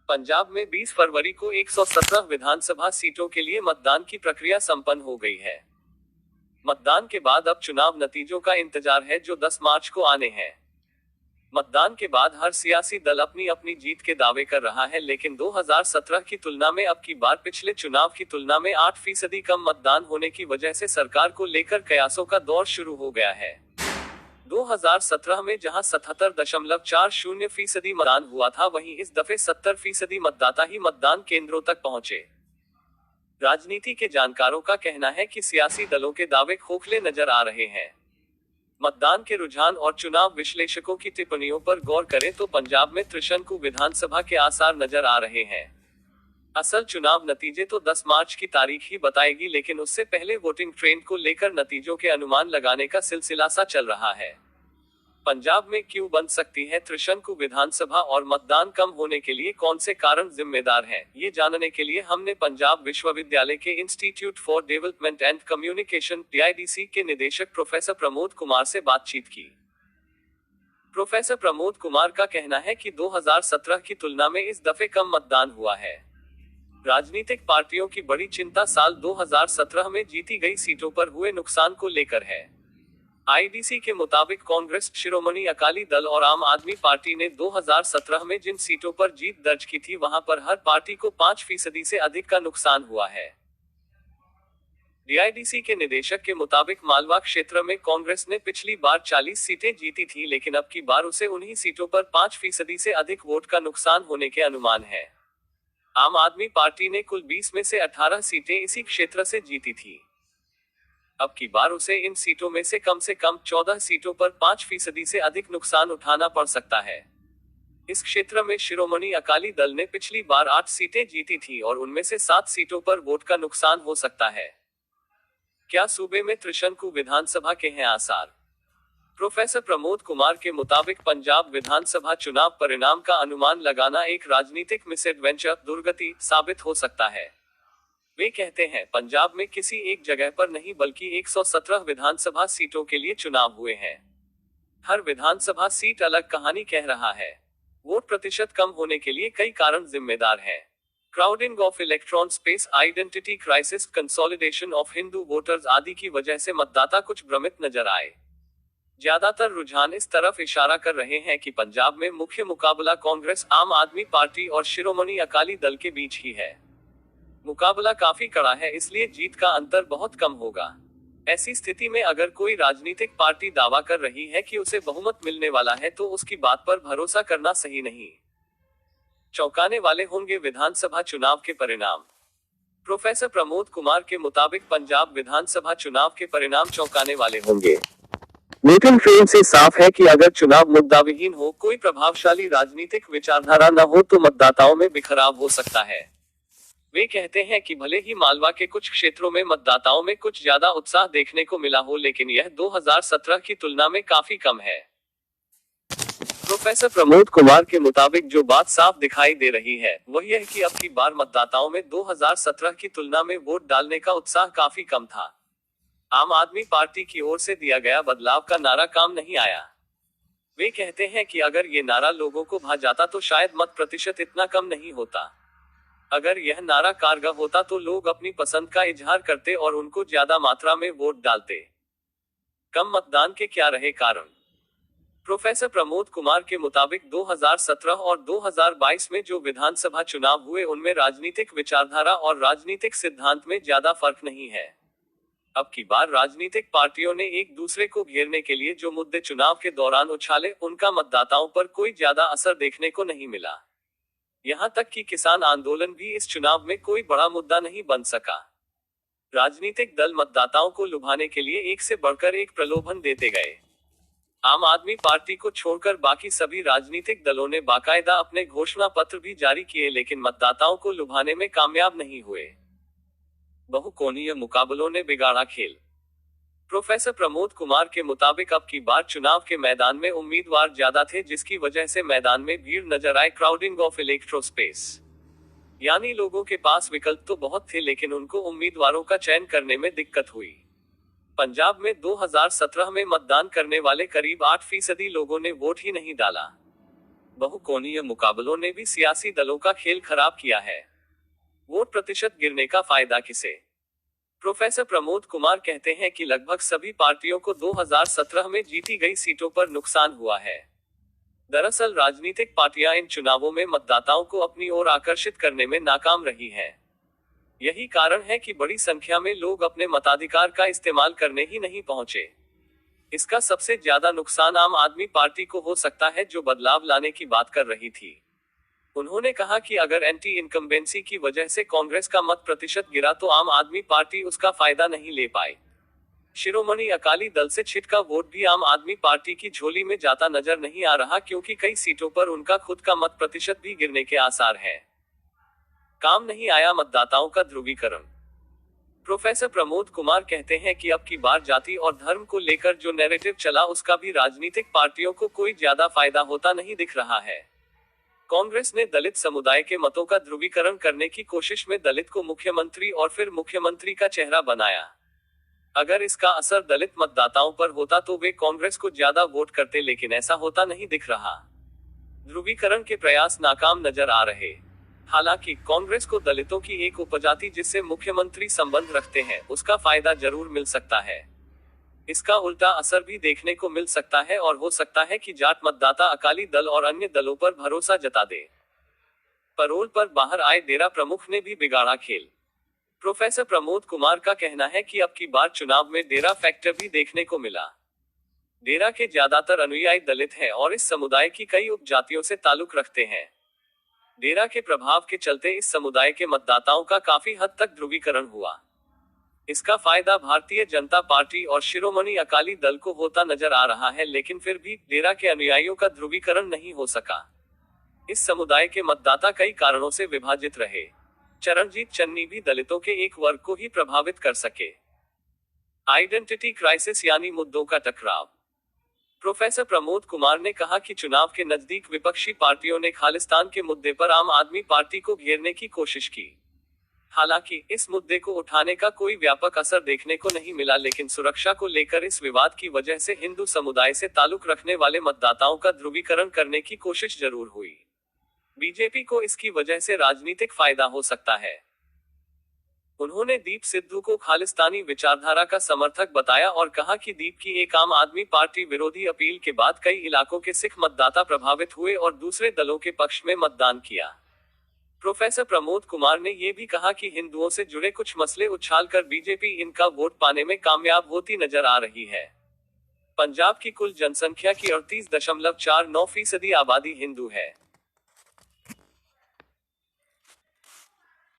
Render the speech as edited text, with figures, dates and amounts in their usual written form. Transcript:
पंजाब में 20 फरवरी को 117 विधानसभा सीटों के लिए मतदान की प्रक्रिया संपन्न हो गई है। मतदान के बाद अब चुनाव नतीजों का इंतजार है जो 10 मार्च को आने हैं। मतदान के बाद हर सियासी दल अपनी अपनी जीत के दावे कर रहा है, लेकिन 2017 की तुलना में अब की बार पिछले चुनाव की तुलना में 8% कम मतदान होने की वजह से सरकार को लेकर कयासों का दौर शुरू हो गया है। 2017 में जहां 77.40% मतदान हुआ था, वहीं इस दफे 70% मतदाता ही मतदान केंद्रों तक पहुंचे। राजनीति के जानकारों का कहना है कि सियासी दलों के दावे खोखले नजर आ रहे हैं। मतदान के रुझान और चुनाव विश्लेषकों की टिप्पणियों पर गौर करें तो पंजाब में त्रिशंकु विधानसभा के आसार नजर आ रहे हैं। असल चुनाव नतीजे तो 10 मार्च की तारीख ही बताएगी, लेकिन उससे पहले वोटिंग ट्रेंड को लेकर नतीजों के अनुमान लगाने का सिलसिला सा चल रहा है। पंजाब में क्यों बन सकती है त्रिशंकु विधानसभा और मतदान कम होने के लिए कौन से कारण जिम्मेदार हैं, ये जानने के लिए हमने पंजाब विश्वविद्यालय के institute for development and communication (PIDC) के निदेशक प्रोफेसर प्रमोद कुमार से बातचीत की। प्रोफेसर प्रमोद कुमार का कहना है कि 2017 की तुलना में इस दफे कम मतदान हुआ है। राजनीतिक पार्टियों की बड़ी चिंता साल 2017 में जीती गई सीटों पर हुए नुकसान को लेकर है। IDC के मुताबिक कांग्रेस, शिरोमणि अकाली दल और आम आदमी पार्टी ने 2017 में जिन सीटों पर जीत दर्ज की थी, वहां पर हर पार्टी को 5% से अधिक का नुकसान हुआ है। DIDC के निदेशक के मुताबिक मालवा क्षेत्र में कांग्रेस ने पिछली बार 40 सीटें जीती थी, लेकिन अब की बार उसे उन्हीं सीटों पर 5% से अधिक वोट का नुकसान होने के अनुमान है। आम आदमी पार्टी ने कुल 20 में से 18 सीटें इसी क्षेत्र से जीती थी। अब की बार उसे इन सीटों में से कम 14 सीटों पर 5% से अधिक नुकसान उठाना पड़ सकता है। इस क्षेत्र में शिरोमणि अकाली दल ने पिछली बार 8 सीटें जीती थी और उनमें से 7 सीटों पर वोट का नुकसान हो सकता है। क्या सूबे में त्रिशंकु विधानसभा के हैं आसार? प्रोफेसर प्रमोद कुमार के मुताबिक पंजाब विधानसभा चुनाव परिणाम का अनुमान लगाना एक राजनीतिक मिसएडवेंचर, दुर्गति साबित हो सकता है। वे कहते हैं, पंजाब में किसी एक जगह पर नहीं बल्कि 117 विधानसभा सीटों के लिए चुनाव हुए हैं। हर विधानसभा सीट अलग कहानी कह रहा है। वोट प्रतिशत कम होने के लिए कई कारण जिम्मेदार हैं। Crowding of electron space, identity crisis, consolidation of Hindu voters आदि की वजह से मतदाता कुछ भ्रमित नजर आए। ज्यादातर रुझान इस तरफ इशारा कर रहे हैं कि पंजाब में मुख्य मुकाबला कांग्रेस, आम आदमी पार्टी और शिरोमणि अकाली दल के बीच ही है। मुकाबला काफी कड़ा है, इसलिए जीत का अंतर बहुत कम होगा। ऐसी स्थिति में अगर कोई राजनीतिक पार्टी दावा कर रही है कि उसे बहुमत मिलने वाला है, तो उसकी बात पर भरोसा करना सही नहीं। चौंकाने वाले होंगे विधानसभा चुनाव के परिणाम। प्रोफेसर प्रमोद कुमार के मुताबिक पंजाब विधानसभा चुनाव के परिणाम चौंकाने वाले होंगे। वोटिंग ट्रेंड से साफ है कि अगर चुनाव मुद्दाविहीन हो, कोई प्रभावशाली राजनीतिक विचारधारा न हो, तो मतदाताओं में बिखराव हो सकता है। वे कहते हैं कि भले ही मालवा के कुछ क्षेत्रों में मतदाताओं में कुछ ज्यादा उत्साह देखने को मिला हो, लेकिन यह 2017 की तुलना में काफी कम है। प्रोफेसर प्रमोद कुमार के मुताबिक जो बात साफ दिखाई दे रही है, वह यह कि अब की बार मतदाताओं में 2017 की तुलना में वोट डालने का उत्साह काफी कम था। आम आदमी पार्टी की ओर से दिया गया बदलाव का नारा काम नहीं आया। वे कहते हैं कि अगर ये नारा लोगों को भा जाता तो शायद मत प्रतिशत इतना कम नहीं होता। अगर यह नारा कारगर होता तो लोग अपनी पसंद का इजहार करते और उनको ज्यादा मात्रा में वोट डालते। कम मतदान के क्या रहे कारण? प्रोफेसर प्रमोद कुमार के मुताबिक 2017 और 2022 में जो विधानसभा चुनाव हुए, उनमें राजनीतिक विचारधारा और राजनीतिक सिद्धांत में ज्यादा फर्क नहीं है। अब की बार राजनीतिक पार्टियों ने एक दूसरे को घेरने के लिए जो मुद्दे चुनाव के दौरान उछाले, उनका मतदाताओं पर कोई ज्यादा असर देखने को नहीं मिला। यहाँ तक कि किसान आंदोलन भी इस चुनाव में कोई बड़ा मुद्दा नहीं बन सका। राजनीतिक दल मतदाताओं को लुभाने के लिए एक से बढ़कर एक प्रलोभन देते गए। आम आदमी पार्टी को छोड़कर बाकी सभी राजनीतिक दलों ने बाकायदा अपने घोषणा पत्र भी जारी किए, लेकिन मतदाताओं को लुभाने में कामयाब नहीं हुए। बहुकोणीय मुकाबलों ने बिगाड़ा खेल। प्रोफेसर प्रमोद कुमार के मुताबिक अब की बार चुनाव के मैदान में उम्मीदवार ज्यादा थे, जिसकी वजह से मैदान में भीड़ नजर आए। क्राउडिंग ऑफ इलेक्ट्रो स्पेस, यानी लोगों के पास विकल्प तो बहुत थे, लेकिन उनको उम्मीदवारों का चयन करने में दिक्कत हुई। पंजाब में 2017 में मतदान करने वाले करीब 8% लोगों ने वोट ही नहीं डाला। बहुकोणीय मुकाबलों ने भी सियासी दलों का खेल खराब किया है। वोट प्रतिशत गिरने का फायदा किसे? प्रोफेसर प्रमोद कुमार कहते हैं कि लगभग सभी पार्टियों को 2017 में जीती गई सीटों पर नुकसान हुआ है। दरअसल राजनीतिक पार्टियां इन चुनावों में मतदाताओं को अपनी ओर आकर्षित करने में नाकाम रही हैं। यही कारण है कि बड़ी संख्या में लोग अपने मताधिकार का इस्तेमाल करने ही नहीं पहुंचे। इसका सबसे ज्यादा नुकसान आम आदमी पार्टी को हो सकता है, जो बदलाव लाने की बात कर रही थी। उन्होंने कहा कि अगर एंटी इनकम्बेंसी की वजह से कांग्रेस का मत प्रतिशत गिरा तो आम आदमी पार्टी उसका फायदा नहीं ले पाई। शिरोमणि अकाली दल से छिटका वोट भी आम आदमी पार्टी की झोली में जाता नजर नहीं आ रहा, क्योंकि कई सीटों पर उनका खुद का मत प्रतिशत भी गिरने के आसार हैं। काम नहीं आया मतदाताओं का ध्रुवीकरण। प्रोफेसर प्रमोद कुमार कहते हैं कि अब की बार जाति और धर्म को लेकर जो नैरेटिव चला उसका भी राजनीतिक पार्टियों को कोई ज्यादा फायदा होता नहीं दिख रहा है। कांग्रेस ने दलित समुदाय के मतों का ध्रुवीकरण करने की कोशिश में दलित को मुख्यमंत्री और फिर मुख्यमंत्री का चेहरा बनाया। अगर इसका असर दलित मतदाताओं पर होता तो वे कांग्रेस को ज्यादा वोट करते, लेकिन ऐसा होता नहीं दिख रहा। ध्रुवीकरण के प्रयास नाकाम नजर आ रहे। हालांकि कांग्रेस को दलितों की एक उपजाति जिससे मुख्यमंत्री संबंध रखते हैं, उसका फायदा जरूर मिल सकता है। इसका उल्टा असर भी देखने को मिल सकता है और हो सकता है कि जाट मतदाता अकाली दल और अन्य दलों पर भरोसा जता दे। परोल पर बाहर आए डेरा प्रमुख ने भी बिगाड़ा खेल। प्रोफेसर प्रमोद कुमार का कहना है कि अब की बार चुनाव में डेरा फैक्टर भी देखने को मिला। डेरा के ज्यादातर अनुयायी दलित हैं और इस समुदाय की कई उपजातियों से ताल्लुक रखते हैं। डेरा के प्रभाव के चलते इस समुदाय के मतदाताओं का काफी हद तक ध्रुवीकरण हुआ। इसका फायदा भारतीय जनता पार्टी और शिरोमणि अकाली दल को होता नजर आ रहा है, लेकिन फिर भी डेरा के अनुयायियों का ध्रुवीकरण नहीं हो सका। इस समुदाय के मतदाता कई कारणों से विभाजित रहे। चरणजीत चन्नी भी दलितों के एक वर्ग को ही प्रभावित कर सके। आइडेंटिटी क्राइसिस यानी मुद्दों का टकराव। प्रोफेसर प्रमोद कुमार ने कहा कि चुनाव के नजदीक विपक्षी पार्टियों ने खालिस्तान के मुद्दे पर आम आदमी पार्टी को घेरने की कोशिश की। हालांकि इस मुद्दे को उठाने का कोई व्यापक असर देखने को नहीं मिला, लेकिन सुरक्षा को लेकर इस विवाद की वजह से हिंदू समुदाय से ताल्लुक रखने वाले मतदाताओं का ध्रुवीकरण करने की कोशिश जरूर हुई। बीजेपी को इसकी वजह से राजनीतिक फायदा हो सकता है। उन्होंने दीप सिद्धू को खालिस्तानी विचारधारा का समर्थक बताया और कहा कि दीप की एक आम आदमी पार्टी विरोधी अपील के बाद कई इलाकों के सिख मतदाता प्रभावित हुए और दूसरे दलों के पक्ष में मतदान किया। प्रोफेसर प्रमोद कुमार ने यह भी कहा कि हिंदुओं से जुड़े कुछ मसले उछालकर बीजेपी इनका वोट पाने में कामयाब होती नजर आ रही है। पंजाब की कुल जनसंख्या की 38.49% आबादी हिंदू है।